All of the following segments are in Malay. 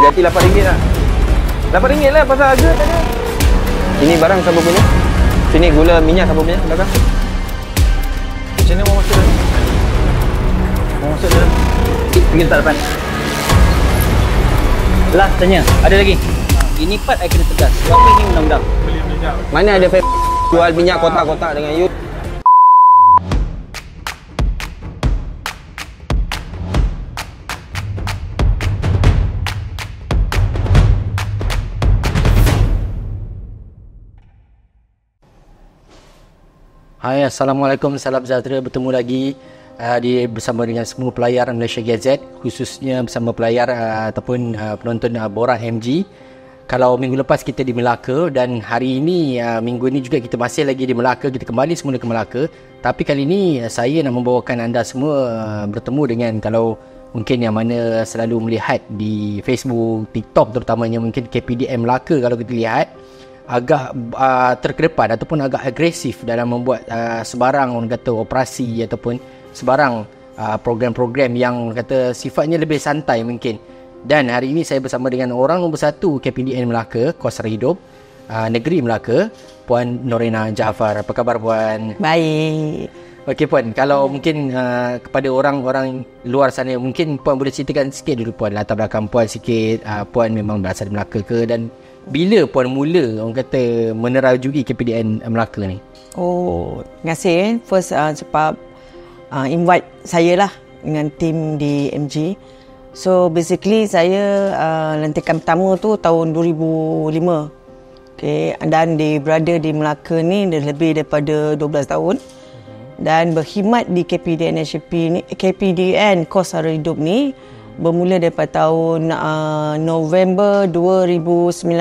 Jati RM8 lah. RM8 lah pasal harga tak ada. Ini barang siapa punya? Sini gula minyak siapa punya? Belakang. Macam mana mau masuk dalam? Mau masuk dalam? Pergi letak depan. Last tanya, ada lagi? Ini part I kena tegas. Sebab ini undang-undang. Beli minyak. Mana ada jual minyak kotak-kotak dengan you? Hai, Assalamualaikum, salam sejahtera. Bertemu lagi bersama dengan semua pelayar Malaysia GZ, khususnya bersama pelayar ataupun penonton Borak MG. Kalau minggu lepas kita di Melaka dan hari ini, minggu ini juga kita masih lagi di Melaka, kita kembali semula ke Melaka. Tapi kali ini saya nak membawakan anda semua bertemu dengan, kalau mungkin yang mana selalu melihat di Facebook, TikTok terutamanya, mungkin KPDN Melaka kalau kita lihat agak terkedepan ataupun agak agresif dalam membuat sebarang orang kata operasi ataupun sebarang program-program yang kata sifatnya lebih santai mungkin. Dan hari ini saya bersama dengan orang nombor 1 KPDN Melaka, kos sara hidup negeri Melaka, Puan Norina Jaafar. Apa khabar Puan? Baik. Okey Puan, kalau mungkin kepada orang-orang luar sana, mungkin Puan boleh ceritakan sikit dulu Puan, latar belakang Puan sikit. Puan memang berasal dari Melaka ke, dan bila Puan mula orang kata menerajui KPDN Melaka ni? Oh, terima kasih. First sebab invite saya lah dengan tim di MG. So basically saya lantikan pertama tu tahun 2005. Okay, dan berada di Melaka ni dah lebih daripada 12 tahun. Dan berkhidmat di KPDN SCP ni, KPDN Kos Sara Hidup ni bermula daripada tahun November 2019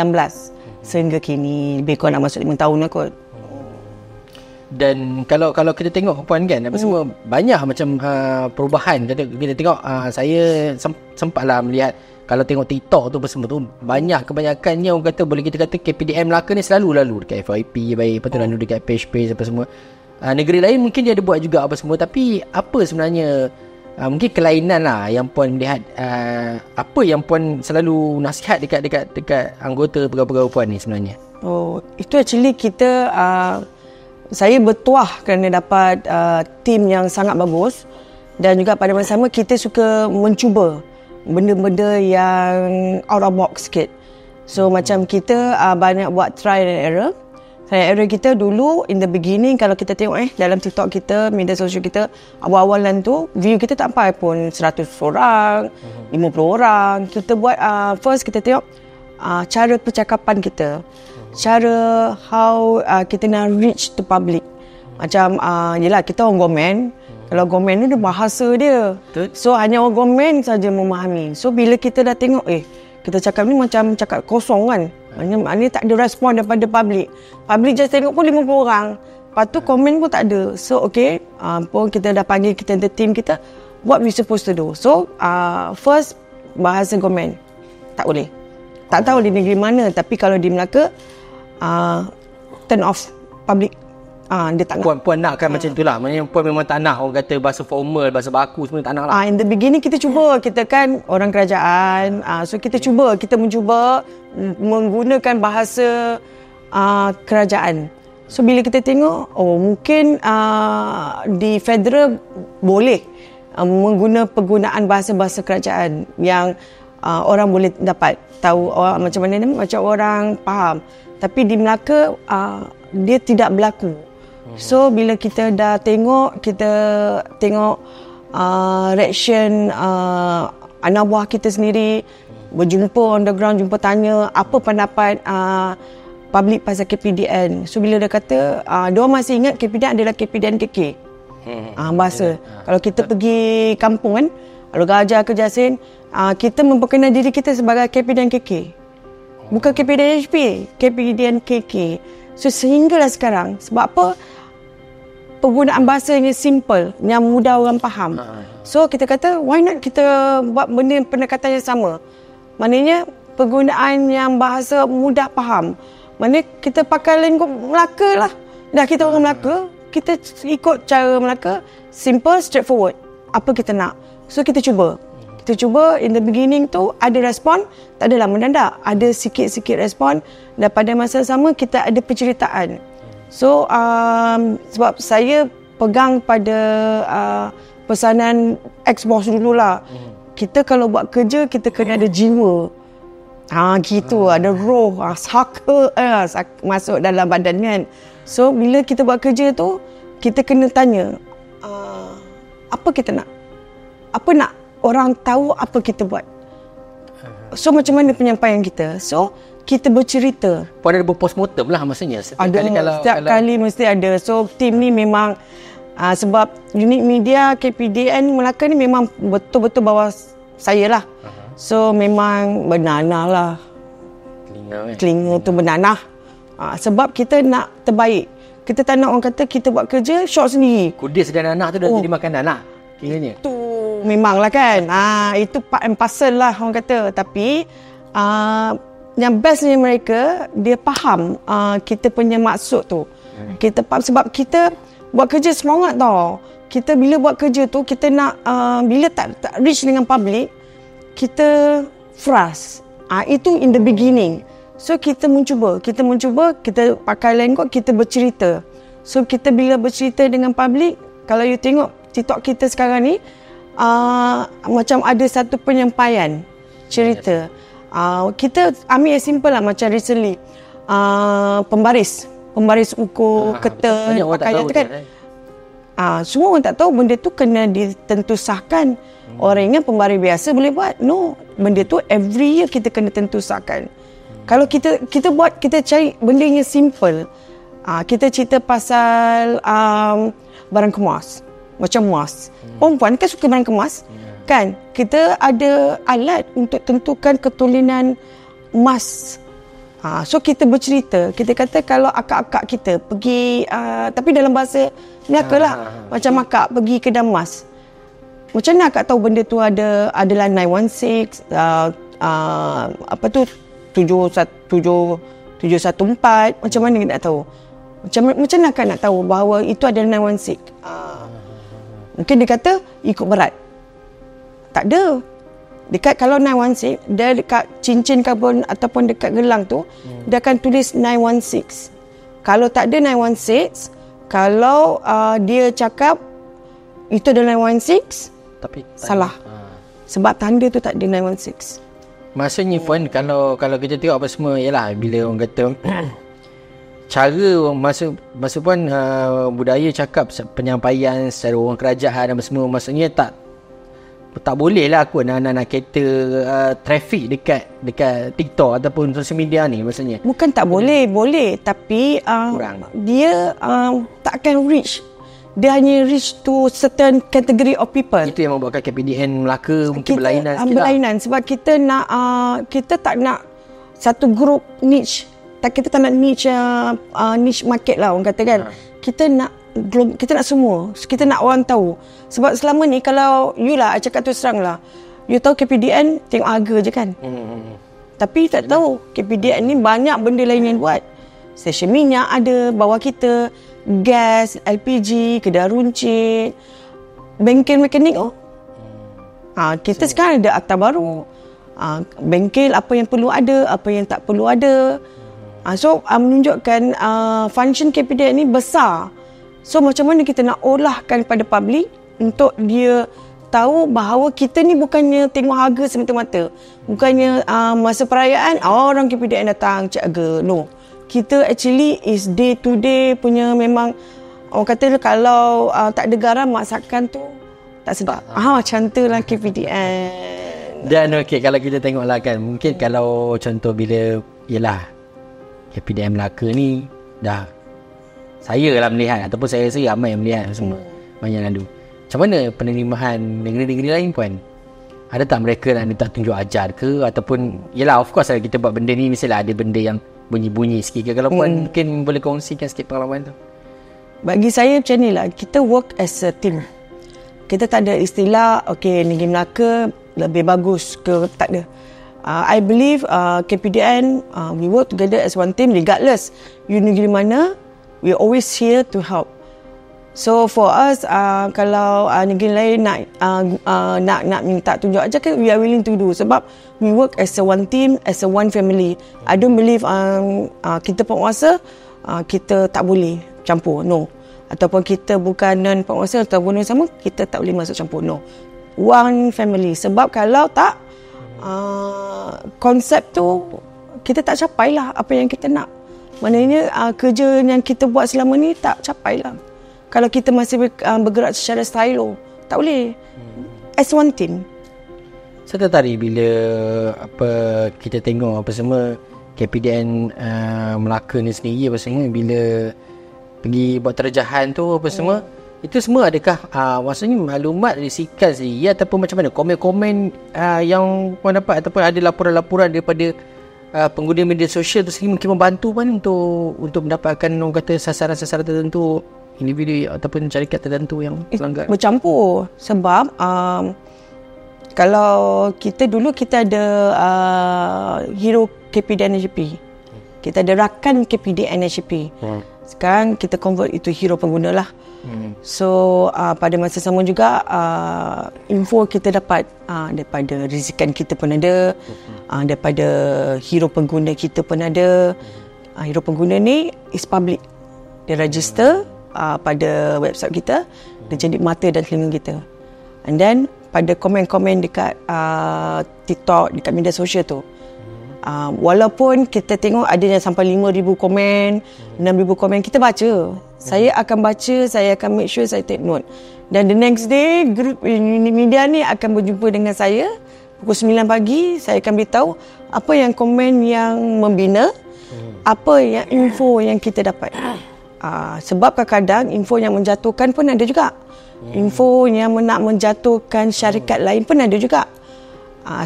sehingga kini. Lebih kurang nak masuk 5 tahun lah kot. Dan kalau kita tengok Puan kan, apa semua banyak macam perubahan. Kita tengok saya sempatlah melihat, kalau tengok TikTok tu apa semua tu, kebanyakannya orang kata, boleh kita kata KPDN Melaka ni selalu lalu dekat FYP baik, lepas tu lalu dekat page-page apa semua. Negeri lain mungkin dia ada buat juga apa semua, tapi apa sebenarnya mungkin kelainan lah yang Puan melihat, apa yang Puan selalu nasihat dekat anggota pegawai-pegawai Puan ni sebenarnya? Oh, itu actually kita saya bertuah kerana dapat tim yang sangat bagus, dan juga pada masa sama kita suka mencuba benda-benda yang out of box sikit. So macam kita banyak buat trial and error. Trial error kita dulu in the beginning, kalau kita tengok dalam TikTok kita, media sosial kita, awal-awalan tu view kita tak sampai pun 100 orang, 50 orang. Kita buat first kita tengok cara percakapan kita, cara how kita nak reach to public. Macam yelah, kita orang gomen. Kalau gomen ni dia bahasa dia, so hanya orang gomen saja memahami. So bila kita dah tengok kita cakap ni macam cakap kosong kan, maknanya tak ada respon daripada public. Public just tengok pun 50 orang, lepas tu komen pun tak ada. So okay, pun kita dah panggil kita team kita, what we supposed to do. So first, bahasa komen tak boleh. Tak tahu di negeri mana, tapi kalau di Melaka turn off public. Dia tak nak. Puan nakkan macam itulah. Maksudnya Puan memang tak nak orang kata bahasa formal, bahasa baku semua tak nak lah. In the beginning kita cuba, kita kan orang kerajaan, so kita mencuba menggunakan bahasa kerajaan. So bila kita tengok, mungkin di federal boleh penggunaan bahasa-bahasa kerajaan yang orang boleh dapat tahu macam mana ni, macam orang faham. Tapi di Melaka dia tidak berlaku. So bila kita dah tengok, reaction anak buah kita sendiri, berjumpa on the ground, jumpa tanya apa pendapat public pasal KPDN. So bila dia kata, diorang masih ingat KPDN adalah KPDN KK. Bahasa. Kalau kita pergi kampung kan, kalau Gajah ke Jasin, kita memperkenal diri kita sebagai KPDN KK. Bukan KPDN HP, KPDN KK. So sehinggalah sekarang, sebab apa? Penggunaan bahasa yang simple, yang mudah orang faham. So kita kata, why not kita buat benda pendekatan yang sama? Maknanya penggunaan yang bahasa mudah faham. Maknanya kita pakai lingkup Melaka lah. Dah kita orang Melaka, kita ikut cara Melaka, simple, straightforward. Apa kita nak. So kita cuba. Kita cuba in the beginning tu ada respon, tak adalah mendadak. Ada sikit-sikit respon dan pada masa sama kita ada penceritaan. So sebab saya pegang pada pesanan ex-boss dululah. Kita kalau buat kerja kita kena ada jiwa. Gitu ada roh, saka masuk dalam badan kan. So bila kita buat kerja tu kita kena tanya apa kita nak? Apa nak orang tahu apa kita buat? So macam mana penyampaian kita? So kita bercerita. Pun ada post-mortem lah maksudnya. Setiap kali mesti ada. So tim ni memang sebab unit media KPDN Melaka ni memang betul-betul bawah saya lah. So memang bernanah lah. Telinga tu bernanah. Sebab kita nak terbaik. Kita tak nak orang kata kita buat kerja short sendiri. Kudis dan nanah tu dah jadi makanan lah kiranya. Tu memanglah kan. Itu part and parcel lah orang kata. Tapi yang bestnya mereka, dia faham kita punya maksud tu. Kita faham sebab kita buat kerja semangat tau. Kita bila buat kerja tu, kita nak bila tak reach dengan public, kita frust. Itu in the beginning. So kita mencuba, kita pakai language, kita bercerita. So kita bila bercerita dengan public, kalau you tengok TikTok kita sekarang ni, macam ada satu penyampaian cerita. Kita ambil yang simple lah, macam recently pembaris ukur kertas pakaian tu kan. Semua orang tak tahu benda tu kena ditentusahkan. Orang ingat pembaris biasa boleh buat. No, benda tu every year kita kena tentusahkan. Kalau kita buat, kita cari benda yang simple. Kita cerita pasal barang kemas, macam emas. Perempuan kan suka barang kemas, kan? Kita ada alat untuk tentukan ketulinan emas. So kita bercerita. Kita kata kalau akak-akak kita pergi, tapi dalam bahasa Melaka lah, macam akak pergi kedai emas. Macam mana akak tahu benda tu adalah 916, apa tu 714, macam mana kita nak tahu? Macam mana akak nak tahu bahawa itu adalah 916? Mungkin dia kata ikut berat. Tak ada. Dekat kalau 916, dia dekat cincin karbon ataupun dekat gelang tu, dia akan tulis 916. Kalau tak ada 916, kalau dia cakap itu adalah 916, tapi salah. Sebab tanda tu tak ada 916. Maksudnya Puan, kalau kita tengok apa semua, yalah, bila orang kata cara masa Puan budaya cakap penyampaian secara orang kerajaan dan semua, maksudnya tak boleh lah aku nak kereta traffic dekat TikTok ataupun social media ni maksudnya. Bukan tak boleh, tapi dia tak akan reach. Dia hanya reach to certain category of people. Itu yang membuatkan KPDN Melaka mungkin berlainan sikit berlainan sebab kita nak kita tak nak satu group niche. Kita tak nak niche market lah orang kata kan. Kita nak semua. Kita nak orang tahu. Sebab selama ni kalau you lah, I cakap tu serang lah, you tahu KPDN tengok harga je kan. Tapi tak tahu KPDN ni banyak benda lain yang buat. Stesen minyak ada bawah kita, gas, LPG, kedai runcit, bengkel mekanik. Kita sekarang ada akta baru. Bengkel apa yang perlu ada, apa yang tak perlu ada. So menunjukkan function KPDN ni besar. So macam mana kita nak olahkan pada public untuk dia tahu bahawa kita ni bukannya tengok harga semata-mata. Bukannya masa perayaan orang KPDN datang cek harga. No. Kita actually is day to day punya, memang orang kata kalau tak ada garam masakan tu tak sedap. Macam tu lah KPDN. Dan kalau kita tengoklah kan, mungkin kalau contoh bila yalah KPDN Melaka ni dah, saya lah melihat ataupun saya rasa ramai yang melihat semua banyak lalu. Macam mana penerimaan negeri-negeri lain Puan? Ada tak mereka nak tak tunjuk ajar ke, ataupun yalah of course kita buat benda ni mestilah ada benda yang bunyi-bunyi sikit ke. Kalau Puan mungkin boleh kongsikan sikit pengalaman tu. Bagi saya macam ni lah, kita work as a team. Kita tak ada istilah negeri Melaka lebih bagus ke, tak ada. I believe KPDN we work together as one team regardless you negeri mana. We always here to help. So for us, kalau negeri lain nak minta tunjuk aja, we are willing to do. Sebab we work as a one team, as a one family. I don't believe kita penguasa, kita tak boleh campur. No. Ataupun kita bukan non-penguasa atau guna sama, kita tak boleh masuk campur. No. One family. Sebab kalau tak, konsep tu kita tak capai lah apa yang kita nak. Maknanya kerja yang kita buat selama ni tak capai lah. Kalau kita masih bergerak secara silo, tak boleh. As one team. Saya tertarik bila kita tengok apa semua KPDN Melaka ni sendiri apa semua bila pergi buat terjahan tu apa semua. Itu semua adakah maksudnya maklumat risikan sendiri ataupun macam mana komen-komen yang korang dapat ataupun ada laporan-laporan daripada pengguna media sosial tu sendiri mungkin membantu kan untuk mendapatkan orang kata sasaran-sasaran tertentu, individu ataupun syarikat tertentu yang pelanggar? Bercampur. Sebab kalau kita dulu kita ada hero KPDN NHP. Kita ada rakan KPDN NHP. Sekarang kita convert itu hero pengguna lah. So pada masa sama juga info kita dapat daripada risikan kita pun ada, daripada hero pengguna kita pun ada. Hero pengguna ni is public. Dia register pada website kita, dia jadi mata dan telinga kita. And then pada komen-komen dekat TikTok, dekat media sosial tu, walaupun kita tengok ada yang sampai 5,000 komen, 6,000 komen, kita baca. Saya akan baca, saya akan make sure saya take note. Dan the next day, grup media ni akan berjumpa dengan saya pukul 9 pagi. Saya akan beritahu apa yang komen yang membina, apa yang info yang kita dapat. Sebab kadang-kadang info yang menjatuhkan pun ada juga. Info yang nak menjatuhkan syarikat lain pun ada juga.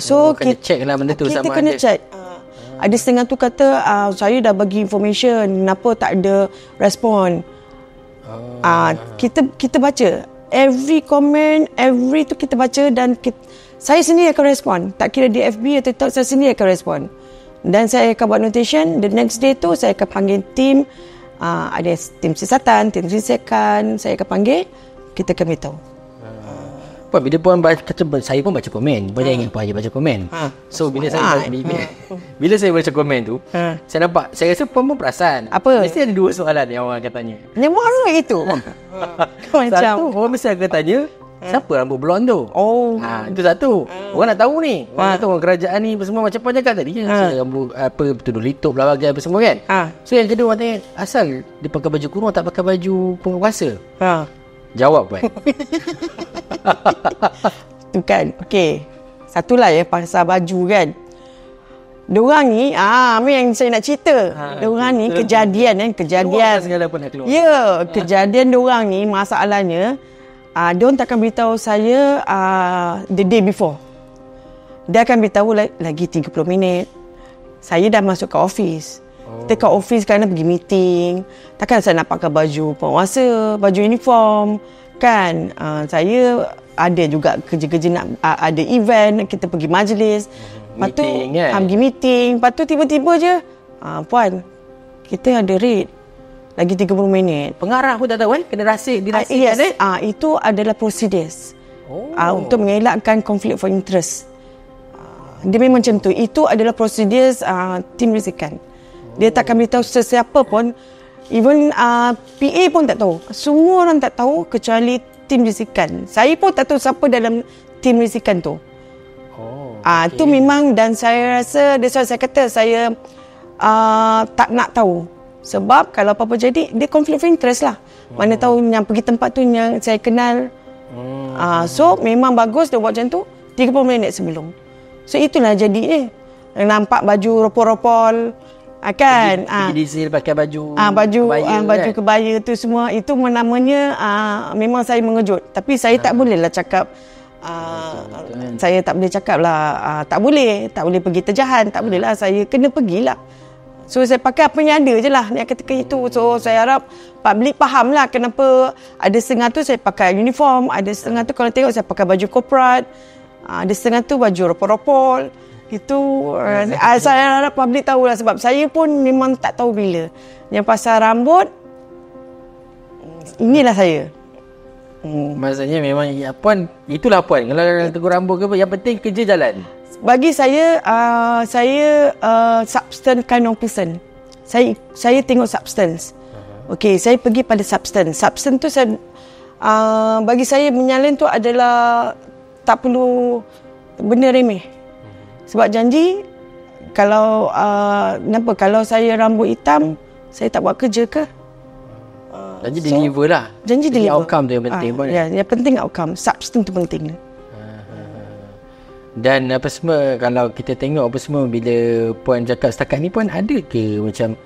So kena check lah benda tu kita sama kena ada. check. Ada setengah tu kata saya dah bagi information, kenapa tak ada respon. Kita baca every comment, every tu kita baca dan saya sendiri akan respon. Tak kira di FB atau TikTok, saya sendiri akan respon. Dan saya akan buat notation. The next day tu saya akan panggil tim. Ada tim siasatan, tim risikan, saya akan panggil, kita akan beritahu. Puan, bila puan baca, saya pun baca komen. Puan jangan ingat puan je baca komen. So bila saya baca komen tu, saya nampak, saya rasa puan pun perasan. Apa? Mesti ada dua soalan yang orang akan tanya. Yang mana itu? Satu, orang mesti akan tanya, siapa rambut blond tu? Itu satu. Orang nak tahu ni. Orang nak tahu orang kerajaan ni semua macam puan cakap tadi. Rambut tuduh lituk bla bla apa semua kan. So yang kedua orang tanya, asal dia pakai baju kurung tak pakai baju penguasa? Jawab puan. Tu kan. Okey. Satulah pasal baju kan. Diorang ni yang saya nak cerita. Diorang ni kejadian. Ya, kejadian diorang ni masalahnya diorang takkan beritahu saya the day before. Dia akan beritahu lagi 30 minit. Saya dah masuk ke office. Kita kat office kerana pergi meeting. Takkan saya nak pakai baju penguasa, baju uniform. Kan, saya ada juga kerja-kerja nak ada event, kita pergi majlis. Lepas tu, pergi meeting. Lepas tu tiba-tiba je, puan, kita ada rate. Lagi 30 minit. Pengarah pun tak tahu kan? Kena dirahsiakan. Yes. Itu adalah prosedures. Untuk mengelakkan konflik of interest. Dia memang macam tu. Itu adalah prosedures tim risikan. Dia takkan beritahu sesiapa pun. Even PA pun tak tahu. Semua orang tak tahu kecuali tim risikan. Saya pun tak tahu siapa dalam tim risikan tu. Itu memang, dan saya rasa, saya kata saya tak nak tahu. Sebab kalau apa-apa jadi, dia konflik of interest lah. Mana tahu yang pergi tempat tu yang saya kenal. So memang bagus dia buat macam tu 30 minit sebelum. So itulah jadi nampak baju ropol-ropol. Kan pergi diesel pakai baju baju kebaya tu semua, itu namanya memang saya mengejut. Tapi saya tak boleh lah cakap saya tak boleh cakap lah tak boleh pergi terjahan, tak boleh lah, saya kena pergilah. So saya pakai apa yang ada je lah ketika itu. So saya harap public faham lah kenapa ada setengah tu saya pakai uniform, ada setengah tu kalau tengok saya pakai baju korporat, ada setengah tu baju ropol-ropol. Itu saya harap public tahulah, sebab saya pun memang tak tahu bila. Yang pasal rambut, inilah saya. Maksudnya memang Puan, itulah Puan. Kalau tegur rambut ke apa, yang penting kerja jalan. Bagi saya, substance kind of person. Saya tengok substance. Okey, saya pergi pada substance. Substance tu saya, bagi saya menyalin tu adalah tak perlu benda remeh. Sebab janji, kalau kalau saya rambut hitam, saya tak buat kerja ke? Janji deliver lah. Janji deliver. Outcome tu yang penting. Yang penting outcome. Substance tu penting. Dan apa semua, kalau kita tengok apa semua, bila Puan cakap setakat ni, Puan ada ke macam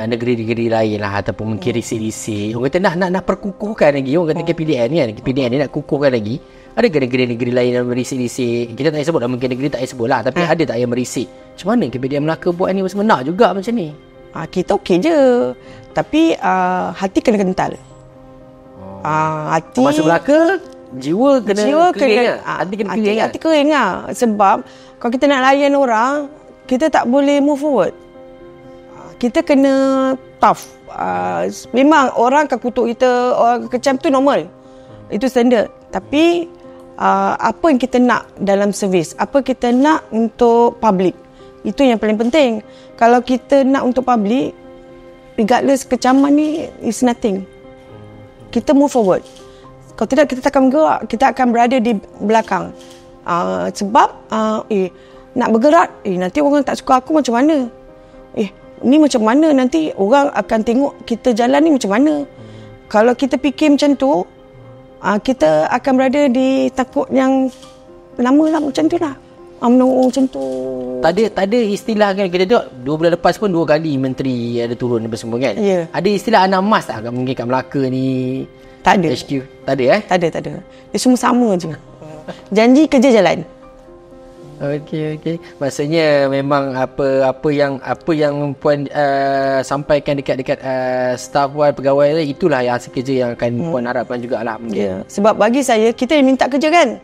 negeri-negeri lain lah ataupun mungkin risik-risik, orang kata nak perkukuhkan lagi, orang kata KPDN ni kan, KPDN ni nak kukuhkan lagi. Ada ke negeri-negeri lain yang merisik-risik? Kita tak payah sebut lah, mungkin negeri tak payah sebut lah, tapi ada tak yang merisik? Macam mana KPDN Melaka buat ni semua? Nak juga macam ni? Kita okey je, tapi hati kena kental. Hati Masa Melaka, jiwa kena kering lah. Hati kena kering kan? Hati kering lah. Sebab kalau kita nak layan orang, kita tak boleh move forward. Kita kena tough. Memang orang akan kutuk kita, orang kecam tu normal. Itu standard. Tapi apa yang kita nak dalam servis, apa kita nak untuk public, itu yang paling penting. Kalau kita nak untuk public, regardless kecaman ni is nothing. Kita move forward. Kalau tidak, kita takkan bergerak, kita akan berada di belakang. Sebab nak bergerak, nanti orang tak suka aku macam mana? Ni macam mana nanti orang akan tengok kita jalan ni macam mana? Kalau kita fikir macam tu, kita akan berada di takut yang lama lah macam tu lah. Menunggu macam tu. Tak ada istilah kan, kita tengok 2 bulan lepas pun 2 kali menteri ada turun apa semua kan. Ya. Ada istilah anak emas tak mungkin kat Melaka ni? Tak ada. HQ tak ada Tak ada. Dia semua sama je. Janji kerja jalan. Okey. Maksudnya memang apa yang Puan sampaikan dekat staff Puan, pegawai tu, itulah yang hasil kerja yang akan Puan harapkan jugalah mungkin. Ya. Sebab bagi saya, kita yang minta kerja kan.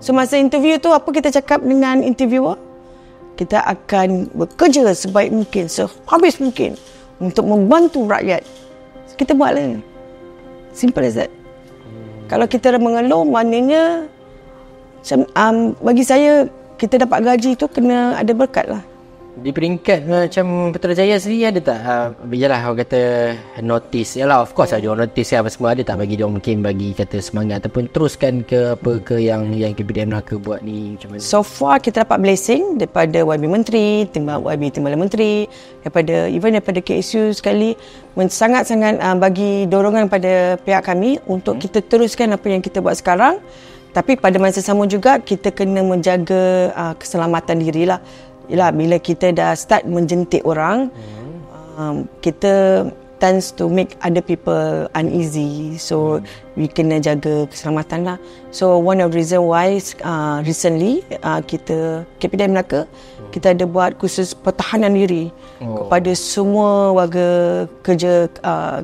So masa interview tu, apa kita cakap dengan interviewer? Kita akan bekerja sebaik mungkin, sehabis mungkin untuk membantu rakyat. So, kita buatlah. Simple as that. Kalau kita mengeluh, maknanya bagi saya, kita dapat gaji tu kena ada berkat lah. Di peringkat macam Putrajaya sendiri ada tak? Yalah orang kata notice. Yalah of course ada orang notice apa semua. Ada tak bagi dia mungkin bagi kata semangat ataupun teruskan ke apa ke yang KPDN Melaka buat ni macam mana? So far kita dapat blessing daripada YB Menteri, YB Timbalan Menteri, daripada KSU sekali sangat-sangat bagi dorongan pada pihak kami untuk kita teruskan apa yang kita buat sekarang. Tapi pada masa sama juga kita kena menjaga keselamatan dirilah. Yalah, bila kita dah start menjentik orang, kita tends to make other people uneasy. So, we kena jaga keselamatan lah. So, one of the reason why recently kita, KPDN Melaka, kita ada buat khusus pertahanan diri kepada semua warga kerja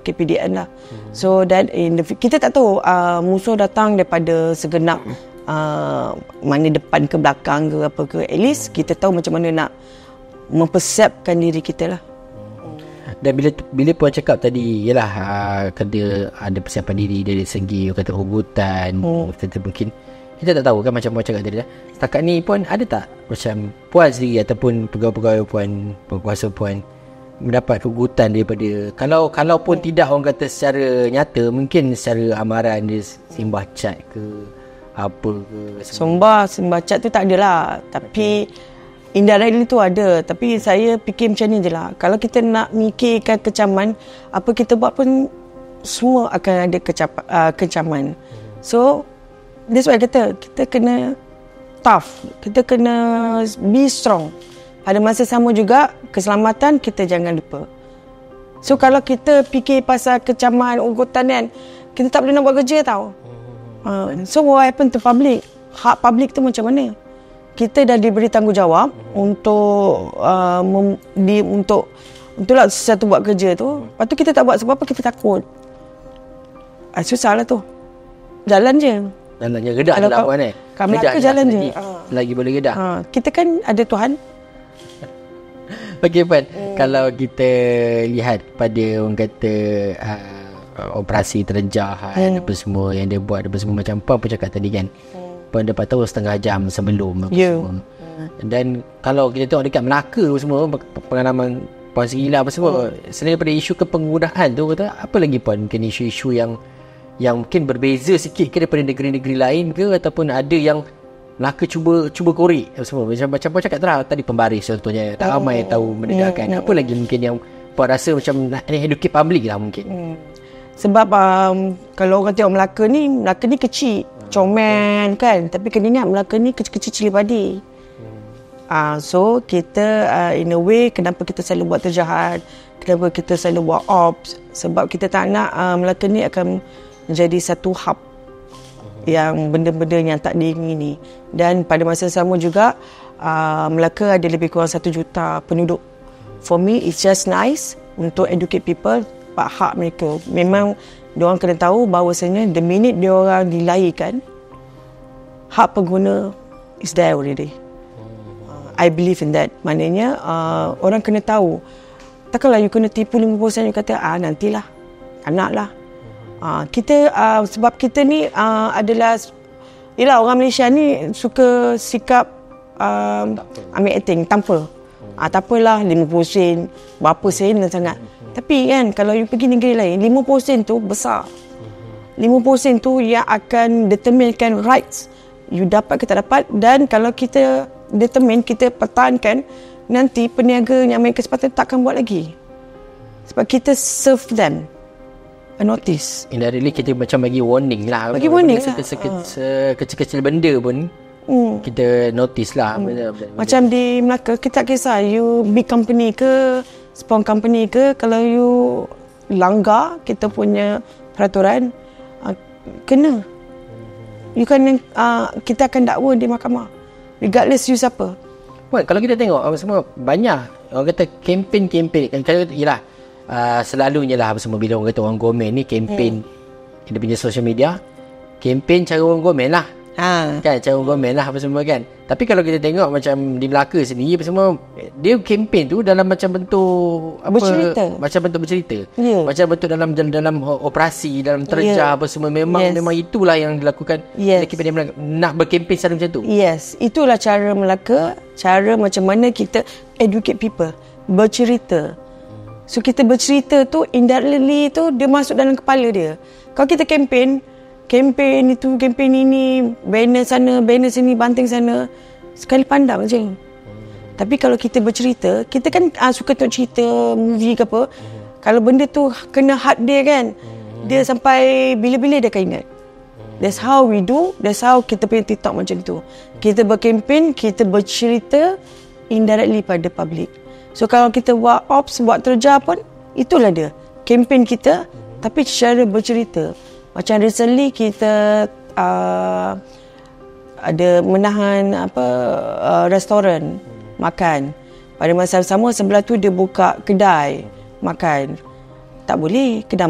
KPDN lah. So, that kita tak tahu musuh datang daripada segenap mana depan ke belakang ke apa ke, at least kita tahu macam mana nak mempersiapkan diri kita lah. Dan bila Puan cakap tadi, yalah kena ada persiapan diri dari segi kata ugutan, kata mungkin kita tak tahu kan macam Puan cakap tadi lah. Setakat ni Puan ada tak macam Puan sendiri ataupun pegawai-pegawai Puan, berkuasa Puan mendapat ugutan daripada, kalau pun tidak orang kata secara nyata, mungkin secara amaran dia simbah cat ke apa ke? Sembah cat tu tak adalah, tapi indirectly tu ada. Tapi saya fikir macam ni je lah, kalau kita nak mikirkan kecaman, apa kita buat pun semua akan ada kecaman. So that's why kita kena tough, kita kena be strong. Pada masa sama juga keselamatan kita jangan lupa. So kalau kita fikir pasal kecaman ugutan kan, kita tak boleh nak buat kerja tau. So what happen to public? Hak public tu macam mana? Kita dah diberi tanggungjawab untuklah sesuatu buat kerja tu. Lepas tu kita tak buat sebab apa? Kita takut. Susah lah tu. Jalan je. Redah je lah Puan Kami ke jalan je. Lagi boleh redah. Kita kan ada Tuhan. Okey Puan, kalau kita lihat pada orang kata operasi terjahat apa semua yang dia buat apa semua, macam Puan pun cakap tadi kan, Puan dapat tahu setengah jam sebelum apa semua. Dan kalau kita tengok dekat Melaka apa semua, pengalaman Puan sendiri lah apa semua, selain daripada isu kepenggunaan tu, kata apa lagi Puan mungkin isu-isu yang mungkin berbeza sikit ke daripada negeri-negeri lain ke, ataupun ada yang Melaka cuba korek apa semua, macam Puan cakap tadi pembaris contohnya, tak ramai tahu menegakkan. Apa lagi mungkin yang Puan rasa macam nak educate public lah mungkin? Sebab kalau orang tengok Melaka ni kecil, comel kan, tapi kena ingat Melaka ni kecil-kecil cili padi. So kita in a way, kenapa kita selalu buat terjahat, kenapa kita selalu buat ops, sebab kita tak nak Melaka ni akan menjadi satu hub yang benda-benda yang tak diingini. Dan pada masa sama juga Melaka ada lebih kurang 1 juta penduduk. For me it's just nice untuk educate people about hak mereka. Memang diorang kena tahu bahawasanya the minute diorang dilahirkan, hak pengguna is there already. I believe in that. Maknanya orang kena tahu. Takkanlah you kena tipu 50%, you kata nantilah, anak lah. Kita sebab kita ni adalah, yelah, orang Malaysia ni suka sikap ambil acting tanpa. Tak apalah 50 sen, berapa sen sangat. Tapi kan kalau you pergi negeri lain, 50 sen tu besar. 50 sen tu yang akan determinekan rights you dapat ke tak dapat. Dan kalau kita determine, kita pertahankan, nanti peniaga yang main kesempatan takkan buat lagi. Sebab kita serve them a notice. Indirectly kita macam bagi warning lah. Bagi warning lah. Kecil-kecil benda pun kita notice lah. Macam di Melaka, kita tak kisah you big company ke, small company ke, kalau you langgar kita punya peraturan, kena. You kan, kita akan dakwa di mahkamah. Regardless you siapa. Well, kalau kita tengok apa semua, banyak orang kata kempen-kempen kan, yelah, selalunya lah apa semua bila orang kata orang gomen ni kempen, dia punya social media, kempen cara orang gomen lah. Kan, cara orang gomen lah apa semua kan. Tapi kalau kita tengok macam di Melaka sendiri apa semua, dia kempen tu dalam macam bentuk apa, bercerita. Macam bentuk bercerita. Macam bentuk dalam operasi, dalam terjah apa semua, memang itulah yang dilakukan. Kempen dia nak berkempen secara macam tu. Yes, itulah cara Melaka, cara macam mana kita educate people, bercerita. So kita bercerita tu indirectly tu dia masuk dalam kepala dia. Kalau kita kempen itu, kempen ini, banner sana, banner sini, banting sana, sekali pandang je. Tapi kalau kita bercerita, kita kan suka tengok cerita, movie ke apa, kalau benda tu kena heart dia kan, dia sampai bila-bila dia akan ingat. That's how we do, that's how kita punya TikTok macam tu. Kita berkempen, kita bercerita indirectly pada public. So kalau kita buat ops, buat terjah pun, itulah dia, kempen kita, tapi secara bercerita. Macam recently kita ada menahan restoran makan. Pada masa sama sebelah tu dia buka kedai makan. Tak boleh kedai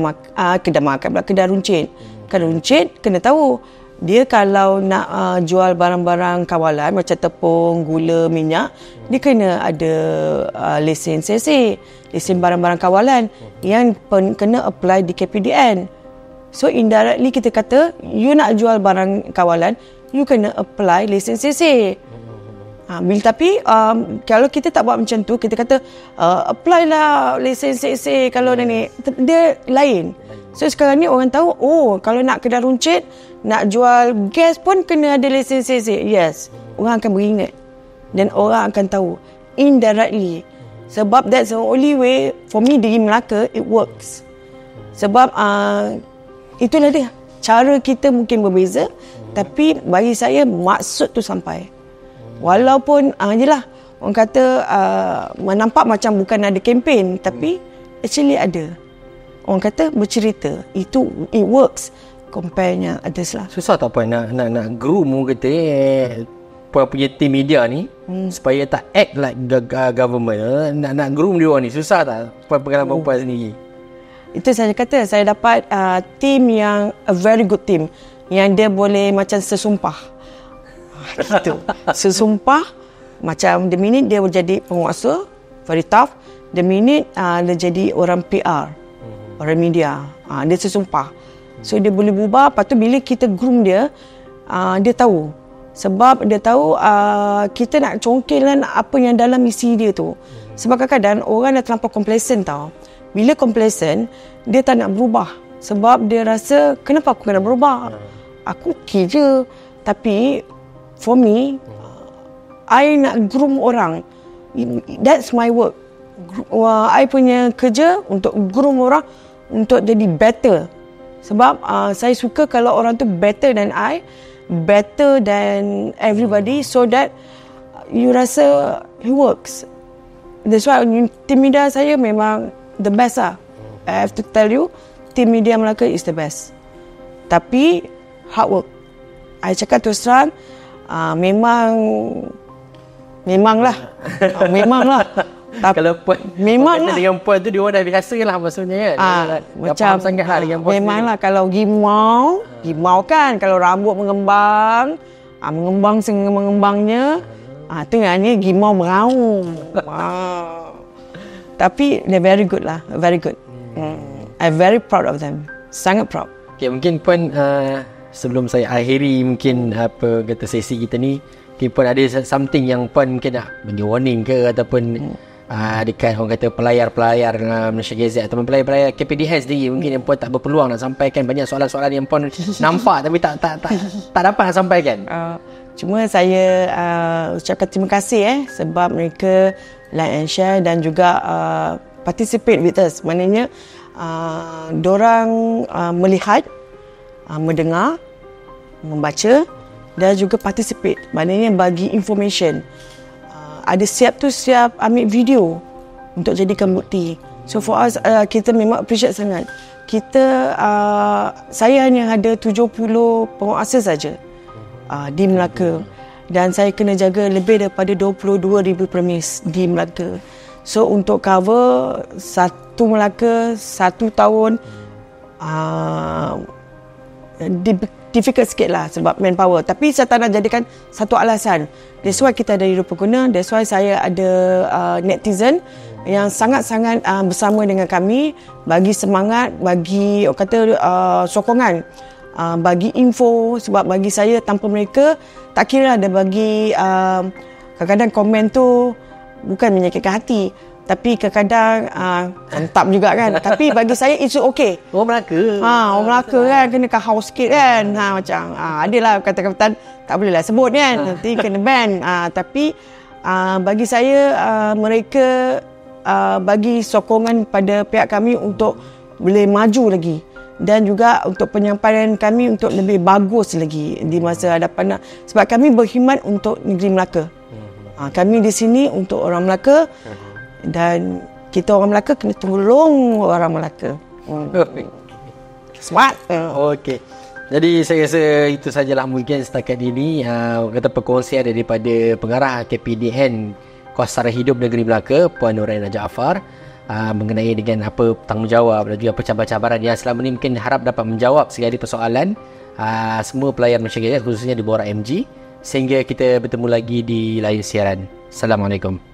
makan pula, kedai runcit. Kedai runcit kena tahu dia kalau nak jual barang-barang kawalan macam tepung, gula, minyak, dia kena ada lesen CC, lesen barang-barang kawalan yang kena apply di KPDN. So indirectly kita kata, you nak jual barang kawalan, you kena apply lesen CC. Tapi kalau kita tak buat macam tu, kita kata apply lah lesen CC kalau ni, dia lain. So sekarang ni orang tahu, kalau nak kedai runcit, nak jual gas pun kena ada lesen CC. Yes, orang akan beringat dan orang akan tahu indirectly. Sebab that's the only way for me di Melaka it works. Sebab itulah dia. Cara kita mungkin berbeza, tapi bagi saya maksud tu sampai. Walaupun yelah, orang kata nampak macam bukan ada kempen, tapi actually ada. Orang kata bercerita, itu it works compare-nya others lah. Susah tak apa nak groom orang kata Puan punya team media ni supaya tak act like the government, nak groom dia orang ni, susah tak pengalaman Puan sendiri? Itu saya kata, saya dapat team yang a very good team, yang dia boleh macam sesumpah. Gitu. Sesumpah, macam the minute dia jadi penguasa, very tough. The minute dia jadi orang PR, orang media. Dia sesumpah. So dia boleh berubah. Lepas tu bila kita groom dia, dia tahu. Sebab dia tahu kita nak congkelkan apa yang dalam isi dia tu. Sebab kadang-kadang orang dah terlampau complacent tau. Bila complacent, dia tak nak berubah. Sebab dia rasa, kenapa aku kena berubah? Aku okay je. Tapi for me, I nak groom orang. That's my work. I punya kerja untuk groom orang untuk jadi better. Sebab saya suka kalau orang tu better than I, better than everybody, so that you rasa he works. That's why team media saya memang the best lah. I have to tell you, team media Melaka is the best. Tapi hard work. I cakap terus terang, memanglah. Kalau puan memanglah dengan puan tu dia orang dah biasa lah maksudnya kan. Macam sangat lah dengan puan. memanglah kalau gimau kan, kalau rambut mengembang, mengembangnya, tu maknanya gimau meraung. Tapi they're very good lah, very good. I'm very proud of them. Sangat proud. Okay, mungkin puan sebelum saya akhiri mungkin apa kata sesi kita ni, mungkin puan ada something yang puan mungkin nak bagi warning ke ataupun dekat orang kata pelayar-pelayar Malaysia Gazette ataupun pelayar-pelayar KPDN sendiri mungkin yang puan tak berpeluang nak sampaikan, banyak soalan-soalan yang puan nampak tapi tak dapat nak sampaikan. Cuma saya ucapkan terima kasih sebab mereka like and share dan juga participate with us. Maknanya dorang melihat, mendengar, membaca dan juga participate. Maknanya bagi information. Ada siap ambil video untuk jadikan bukti. So for us, kita memang appreciate sangat. Saya hanya ada 70 penguasa saja di Melaka. Dan saya kena jaga lebih daripada 22,000 premis di Melaka. So untuk cover satu Melaka, 1 tahun, difficult sikit lah sebab manpower. Tapi saya tak nak jadikan satu alasan. That's why kita ada Hero Pengguna. That's why saya ada netizen yang sangat-sangat bersama dengan kami, bagi semangat, bagi sokongan, bagi info. Sebab bagi saya, tanpa mereka, tak kira ada bagi kadang-kadang komen tu bukan menyakitkan hati, tapi kadang-kadang hentam juga kan. Tapi bagi saya it's okay. Orang Melaka. Orang Melaka kan kena kahau sikit kan. Macam adalah kata-kata tak boleh lah sebut kan. Nanti kena ban. Tapi bagi saya mereka bagi sokongan pada pihak kami untuk boleh maju lagi, dan juga untuk penyampaian kami untuk lebih bagus lagi di masa hadapan. Sebab kami berkhidmat untuk negeri Melaka. Kami di sini untuk orang Melaka. Dan kita orang Melaka kena tolong orang Melaka. Smart. Okey. Jadi saya rasa itu sajalah mungkin setakat ini kata perkongsian daripada pengarah KPDN Kuasa Hidup Negeri Melaka, Puan Nuraina Jaafar, mengenai dengan apa tanggungjawab dan juga cabaran-cabaran yang selama ini mungkin harap dapat menjawab segala persoalan semua pelayar Malaysia Gazette, khususnya di Borak MG. Sehingga kita bertemu lagi di lain siaran. Assalamualaikum.